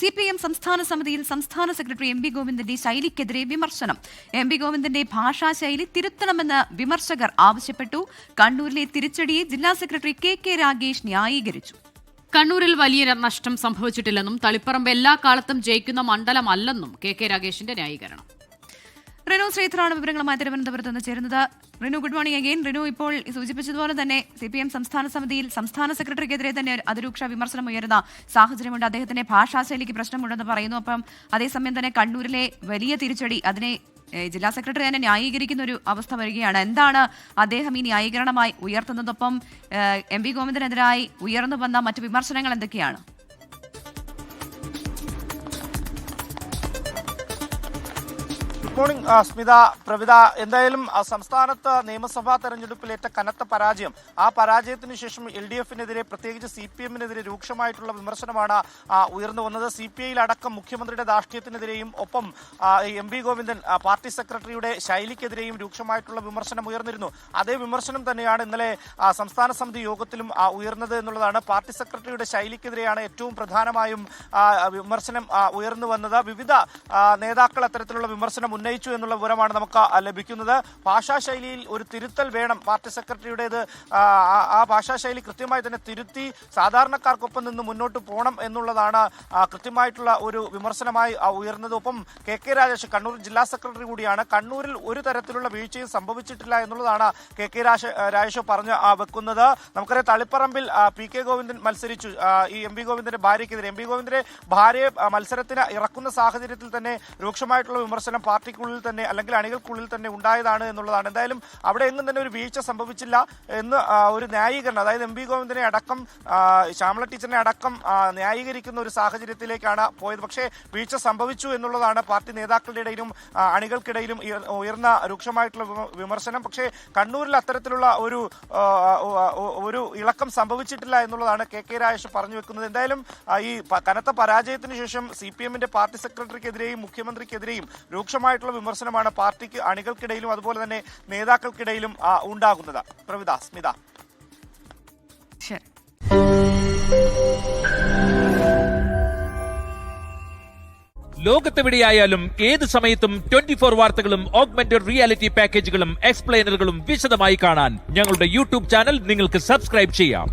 CPM സംസ്ഥാന സമിതിയിൽ സംസ്ഥാന സെക്രട്ടറി എം.വി. ഗോവിന്ദന്റെ ശൈലിക്കെതിരെ വിമർശനം. എം.വി. ഗോവിന്ദന്റെ ഭാഷാശൈലി തിരുത്തണമെന്ന് വിമർശകർ ആവശ്യപ്പെട്ടു. കണ്ണൂരിലെ തിരിച്ചടിയെ ജില്ലാ സെക്രട്ടറി കെ രാഗേഷ് ന്യായീകരിച്ചു. കണ്ണൂരിൽ വലിയ നഷ്ടം സംഭവിച്ചിട്ടില്ലെന്നും തളിപ്പറമ്പ് എല്ലാ കാലത്തും ജയിക്കുന്ന മണ്ഡലമല്ലെന്നും കെ രാഗേഷിന്റെ ന്യായീകരണം. റിനു ശ്രീധറാണ് വിവരങ്ങളുമായി തിരുവനന്തപുരത്ത് നിന്ന് ചേരുന്നത്. Rinu, good morning again. Rinu, ഇപ്പോൾ സൂചിപ്പിച്ചതുപോലെ തന്നെ CPM സംസ്ഥാന സമിതിയിൽ സംസ്ഥാന സെക്രട്ടറിക്കെതിരെ തന്നെ അതിരൂക്ഷ വിമർശനം ഉയരുന്ന സാഹചര്യമുണ്ട്. അദ്ദേഹത്തിന്റെ ഭാഷാശൈലിക്ക് പ്രശ്നമുണ്ടെന്ന് പറയുന്നു. അപ്പം അതേസമയം തന്നെ കണ്ണൂരിലെ വലിയ തിരിച്ചടി അതിനെ ജില്ലാ സെക്രട്ടറി തന്നെ ന്യായീകരിക്കുന്ന ഒരു അവസ്ഥ വരികയാണ്. എന്താണ് അദ്ദേഹം ഈ ന്യായീകരണമായി ഉയർത്തുന്നതൊപ്പം എം.വി. ഗോവിന്ദനെതിരായി ഉയർന്നു വന്ന മറ്റു വിമർശനങ്ങൾ എന്തൊക്കെയാണ്? Good morning Smitha, Pravitha. എന്തായാലും സംസ്ഥാനത്ത് നിയമസഭാ തെരഞ്ഞെടുപ്പിലേറ്റ കനത്ത പരാജയം, ആ പരാജയത്തിന് ശേഷം LDF-നെതിരെ പ്രത്യേകിച്ച് CPM-നെതിരെ രൂക്ഷമായിട്ടുള്ള വിമർശനമാണ് ഉയർന്നു വന്നത്. CPI അടക്കം മുഖ്യമന്ത്രിയുടെ ധാർഷ്ട്യത്തിനെതിരെയും ഒപ്പം എം.വി. ഗോവിന്ദൻ പാർട്ടി സെക്രട്ടറിയുടെ ശൈലിക്കെതിരെയും രൂക്ഷമായിട്ടുള്ള വിമർശനം ഉയർന്നിരുന്നു. അതേ വിമർശനം തന്നെയാണ് ഇന്നലെ സംസ്ഥാന സമിതി യോഗത്തിലും ഉയർന്നത് എന്നുള്ളതാണ്. പാർട്ടി സെക്രട്ടറിയുടെ ശൈലിക്കെതിരെയാണ് ഏറ്റവും പ്രധാനമായും വിമർശനം ഉയർന്നു വന്നത്. വിവിധ നേതാക്കൾ അത്തരത്തിലുള്ള വിമർശനം ഉന്നയിച്ചു എന്നുള്ള വിവരമാണ് നമുക്ക് ലഭിക്കുന്നത്. ഭാഷാശൈലിയിൽ ഒരു തിരുത്തൽ വേണം പാർട്ടി സെക്രട്ടറിയുടേത്. ആ ഭാഷാശൈലി കൃത്യമായി തന്നെ തിരുത്തി സാധാരണക്കാർക്കൊപ്പം നിന്ന് മുന്നോട്ട് പോകണം എന്നുള്ളതാണ് കൃത്യമായിട്ടുള്ള ഒരു വിമർശനമായി ഉയർന്നത്. ഒപ്പം കെ രാജേഷ് കണ്ണൂർ ജില്ലാ സെക്രട്ടറി കൂടിയാണ്. കണ്ണൂരിൽ ഒരു തരത്തിലുള്ള വീഴ്ചയും സംഭവിച്ചിട്ടില്ല എന്നുള്ളതാണ് കെ രാജേഷ് പറഞ്ഞു വെക്കുന്നത്. നമുക്കറിയാം, തളിപ്പറമ്പിൽ P.K. ഗോവിന്ദൻ മത്സരിച്ചു ഈ എം.വി. ഗോവിന്ദന്റെ ഭാര്യയ്ക്കെതിരെ. എം.വി. ഗോവിന്ദന്റെ ഭാര്യയെ മത്സരത്തിന് ഇറക്കുന്ന സാഹചര്യത്തിൽ തന്നെ രൂക്ഷമായിട്ടുള്ള വിമർശനം പാർട്ടിക്കുള്ളിൽ തന്നെ അല്ലെങ്കിൽ അണികൾക്കുള്ളിൽ തന്നെ ഉണ്ടായതാണ് എന്നുള്ളതാണ്. എന്തായാലും അവിടെ എങ്ങും തന്നെ ഒരു വീഴ്ച സംഭവിച്ചില്ല എന്ന് ഒരു ന്യായീകരണം, അതായത് എം.വി. ഗോവിന്ദനെ അടക്കം ശ്യാമള ടീച്ചറിനെ അടക്കം ന്യായീകരിക്കുന്ന ഒരു സാഹചര്യത്തിലേക്കാണ് പോയത്. പക്ഷേ വീഴ്ച സംഭവിച്ചു എന്നുള്ളതാണ് പാർട്ടി നേതാക്കളുടെ ഇടയിലും അണികൾക്കിടയിലും ഉയർന്ന രൂക്ഷമായിട്ടുള്ള വിമർശനം. പക്ഷേ കണ്ണൂരിൽ അത്തരത്തിലുള്ള ഒരു ഇളക്കം സംഭവിച്ചിട്ടില്ല എന്നുള്ളതാണ് കെ രാജേഷ് പറഞ്ഞു വെക്കുന്നത്. എന്തായാലും ഈ കനത്ത പരാജയത്തിന് ശേഷം CPM-ന്റെ പാർട്ടി സെക്രട്ടറിക്കെതിരെയും മുഖ്യമന്ത്രിക്കെതിരെയും രൂക്ഷമായിട്ടുള്ള വിമർശനമാണ് പാർട്ടിക്ക് അണികൾക്കിടയിലും അതുപോലെ തന്നെ നേതാക്കൾക്കിടയിലും ഉണ്ടാകുന്നത്. പ്രവിത, സ്മിത. ലോകത്തെവിടെയായാലും ഏത് സമയത്തും 24 വാർത്തകളും ഓഗ്മെന്റഡ് റിയാലിറ്റി പാക്കേജുകളും എക്സ്പ്ലെയിനറുകളും വിശദമായി കാണാൻ ഞങ്ങളുടെ YouTube ചാനൽ നിങ്ങൾക്ക് സബ്സ്ക്രൈബ് ചെയ്യാം.